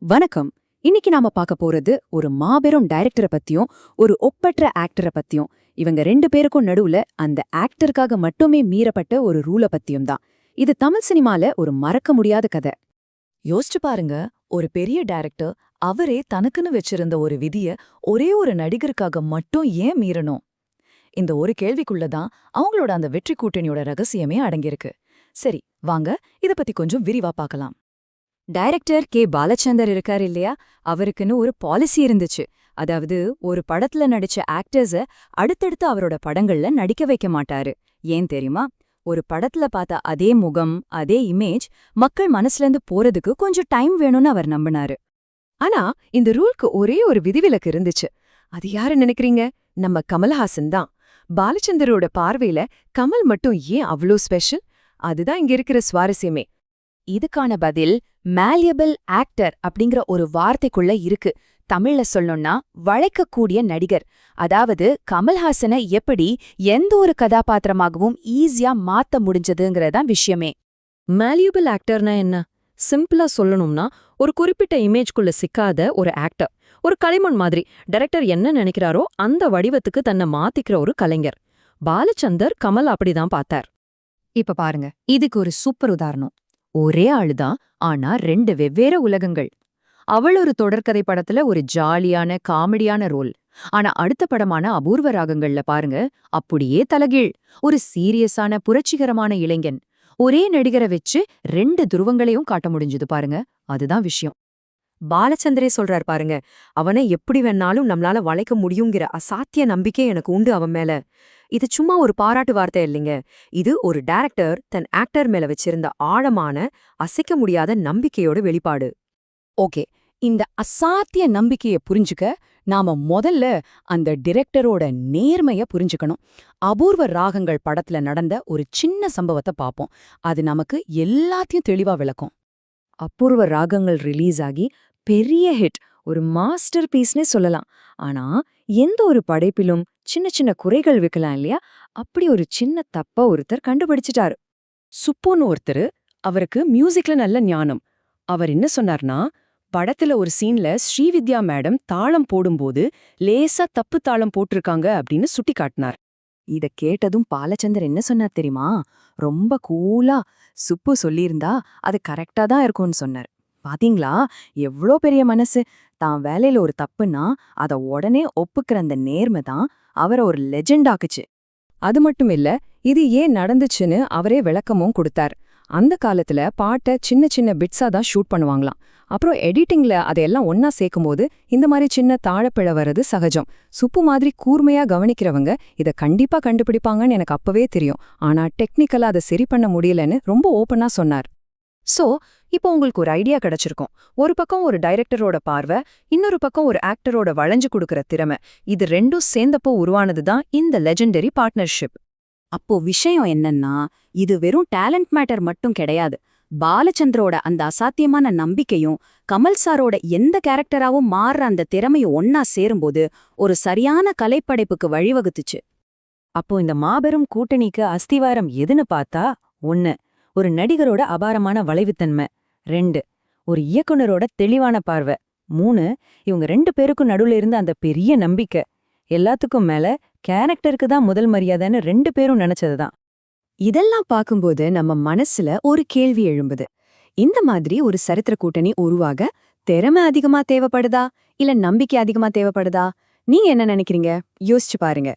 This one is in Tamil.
வணக்கம். இன்னைக்கு நாம பார்க்க போறது ஒரு மாபெரும் டைரக்டரை பத்தியும் ஒரு ஒப்பற்ற ஆக்டரை பத்தியும். இவங்க ரெண்டு பேருக்கும் நடுவுல அந்த ஆக்டருக்காக மட்டுமே மீறப்பட்ட ஒரு ரூலை பத்தியும் தான். இது தமிழ் சினிமால ஒரு மறக்க முடியாத கதை. யோசிச்சு பாருங்க, ஒரு பெரிய டைரக்டர் அவரே தனக்குன்னு வச்சிருந்த ஒரு விதிய ஒரே ஒரு நடிகருக்காக மட்டும் ஏன் மீறணும்? இந்த ஒரு கேள்விக்குள்ளதான் அவங்களோட அந்த வெற்றி கூட்டணியோட ரகசியமே அடங்கியிருக்கு. சரி, வாங்க இத பத்தி கொஞ்சம் விரிவா பார்க்கலாம். Director K. பாலச்சந்தர் இருக்கார் இல்லையா, அவருக்குன்னு ஒரு பாலிசி இருந்துச்சு. அதாவது ஒரு படத்துல நடிச்ச ஆக்டர்ஸ அடுத்தடுத்து அவரோட படங்கள்ல நடிக்க வைக்க மாட்டாரு. ஏன் தெரியுமா? ஒரு படத்துல பார்த்த அதே முகம், அதே இமேஜ் மக்கள் மனசுலேருந்து போறதுக்கு கொஞ்சம் டைம் வேணும்னு அவர் நம்பினாரு. ஆனா இந்த ரூல்க்கு ஒரே ஒரு விதிவிலக்கு இருந்துச்சு. அது யாரு நினைக்கிறீங்க? நம்ம கமல்ஹாசன் தான். பாலச்சந்தரோட பார்வையில கமல் மட்டும் ஏன் அவ்ளோ ஸ்பெஷல்? அதுதான் இங்க இருக்கிற சுவாரஸ்யமே. இதுக்கான பதில் மேல்யபிள் ஆக்டர் அப்படிங்கிற ஒரு வார்த்தைக்குள்ள இருக்கு. தமிழ்ல சொல்லணும்னா வளைக்கக்கூடிய நடிகர். அதாவது கமல்ஹாசனை எப்படி எந்த ஒரு கதாபாத்திரமாகவும் ஈஸியா மாத்த முடிஞ்சதுங்கிறதான் விஷயமே. மேல்யூபிள் ஆக்டர்னா என்ன? சிம்பிளா சொல்லணும்னா, ஒரு குறிப்பிட்ட இமேஜ்குள்ள சிக்காத ஒரு ஆக்டர். ஒரு களிமண் மாதிரி டைரக்டர் என்ன நினைக்கிறாரோ அந்த வடிவத்துக்கு தன்னை மாத்திக்கிற ஒரு கலைஞர். பாலச்சந்தர் கமல் அப்படிதான் பார்த்தார். இப்ப பாருங்க, இதுக்கு ஒரு சூப்பர் உதாரணம். ஒரே ஆளுதான், ஆனா ரெண்டு வெவ்வேறு உலகங்கள். அவள் ஒரு தொடர்கதை படத்துல ஒரு ஜாலியான காமெடியான ரோல். ஆனா அடுத்த படமான அபூர்வ ராகங்கள்ல பாருங்க, அப்படியே தலகீழ். ஒரு சீரியஸான புரட்சிகரமான இளைஞன். ஒரே நடிகரை வச்சு ரெண்டு துருவங்களையும் காட்ட முடிஞ்சது பாருங்க. அதுதான் விஷயம். பாலச்சந்திரே சொல்றார் பாருங்க, அவனை எப்படி வேணாலும் நம்மளால வளைக்க முடியுங்கிற அசாத்திய நம்பிக்கை எனக்கு உண்டு அவன் மேல. இது சும்மா ஒரு பாராட்டு வார்த்தை இல்லைங்க. இது ஒரு டைரக்டர் தன் ஆக்டர் மேல வச்சிருந்த ஆழமான, அசைக்க முடியாத நம்பிக்கையோட வெளிப்பாடு. ஓகே, இந்த அசாத்திய நம்பிக்கைய புரிஞ்சுக்க நாம முதல்ல அந்த டிரெக்டரோட நேர்மைய புரிஞ்சுக்கணும். அபூர்வ ராகங்கள் படத்துல நடந்த ஒரு சின்ன சம்பவத்தை பார்ப்போம். அது நமக்கு எல்லாத்தையும் தெளிவா விளக்கும். அபூர்வ ராகங்கள் ரிலீஸ் ஆகி பெரிய ஹிட், ஒரு மாஸ்டர் பீஸ்னே சொல்லலாம். ஆனா எந்த ஒரு படைப்பிலும் சின்ன சின்ன குறைகள் வைக்கலாம் இல்லையா? அப்படி ஒரு சின்ன தப்ப ஒருத்தர் கண்டுபிடிச்சிட்டாரு. சுப்போன்னு ஒருத்தரு. அவருக்கு மியூசிக்ல நல்ல ஞானம். அவர் என்ன சொன்னார்னா, படத்துல ஒரு சீன்ல ஸ்ரீவித்யா மேடம் தாளம் போடும்போது லேசா தப்பு தாளம் போட்டிருக்காங்க அப்படின்னு சுட்டி காட்டினார். இத கேட்டதும் பாலச்சந்தர் என்ன சொன்னார் தெரியுமா? ரொம்ப கூலா, சுப்பு சொல்லியிருந்தா அது கரெக்டா தான் இருக்கும்னு சொன்னார். பாத்தீங்களா, எவ்ளோ பெரிய மனசு! தான் வேலையில ஒரு தப்புன்னா அத உடனே ஒப்புக்கிற அந்த நேர்மை தான் அவரை ஒரு லெஜெண்ட் ஆக்குச்சு. அது மட்டும் இல்ல, இது ஏன் நடந்துச்சுன்னு அவரே விளக்கமும் கொடுத்தார். அந்த காலத்துல பாட்டை சின்ன சின்ன பிட்ஸா தான் ஷூட் பண்ணுவாங்களாம். அப்புறம் எடிட்டிங்ல அதையெல்லாம் ஒன்னா சேர்க்கும்போது இந்த மாதிரி சின்ன தாழப்பிழ வர்றது சகஜம். சுப்பு மாதிரி கூர்மையா கவனிக்கிறவங்க இத கண்டிப்பா கண்டுபிடிப்பாங்கன்னு எனக்கு அப்பவே தெரியும். ஆனா டெக்னிக்கலா அதை சரி பண்ண முடியலன்னு ரொம்ப ஓப்பனா சொன்னார். சோ இப்போ உங்களுக்கு ஒரு ஐடியா கிடைச்சிருக்கும். ஒரு பக்கம் ஒரு டைரக்டரோட பார்வை, இன்னொரு பக்கம் ஒரு ஆக்டரோட வளைஞ்சு கொடுக்கற திறமை. இது ரெண்டும் சேர்ந்தப்போ உருவானதுதான் இந்த லெஜெண்டரி பார்ட்னர்ஷிப். அப்போ விஷயம் என்னன்னா, இது வெறும் டேலண்ட் மேட்டர் மட்டும் கிடையாது. பாலச்சந்திரோட அந்த அசாத்தியமான நம்பிக்கையும் கமல் சாரோட எந்த கேரக்டராவும் மாறுற அந்த திறமையும் ஒன்னா சேரும்போது ஒரு சரியான கலைப்படைப்புக்கு வழிவகுத்துச்சு. அப்போ இந்த மாபெரும் கூட்டணிக்கு அஸ்திவாரம் எதுன்னு பார்த்தா, 1, ஒரு நடிகரோட அபாரமான வளைவுத்தன்மை. 2, ஒரு இயக்குனரோட தெளிவான பார்வை. 3, இவங்க 2 பேருக்கும் நடுவுல இருந்த அந்த பெரிய நம்பிக்கை. எல்லாத்துக்கும் மேல கேரக்டருக்கு தான் முதல் மரியாதைன்னு 2 பேரும் நினைச்சதுதான். இதெல்லாம் பார்க்கும்போது நம்ம மனசுல ஒரு கேள்வி எழும்புது. இந்த மாதிரி ஒரு சரித்திர கூட்டணி உருவாக திறமை அதிகமா தேவைப்படுதா, இல்ல நம்பிக்கை அதிகமா தேவைப்படுதா? நீங்க என்ன நினைக்கிறீங்க? யோசிச்சு பாருங்க.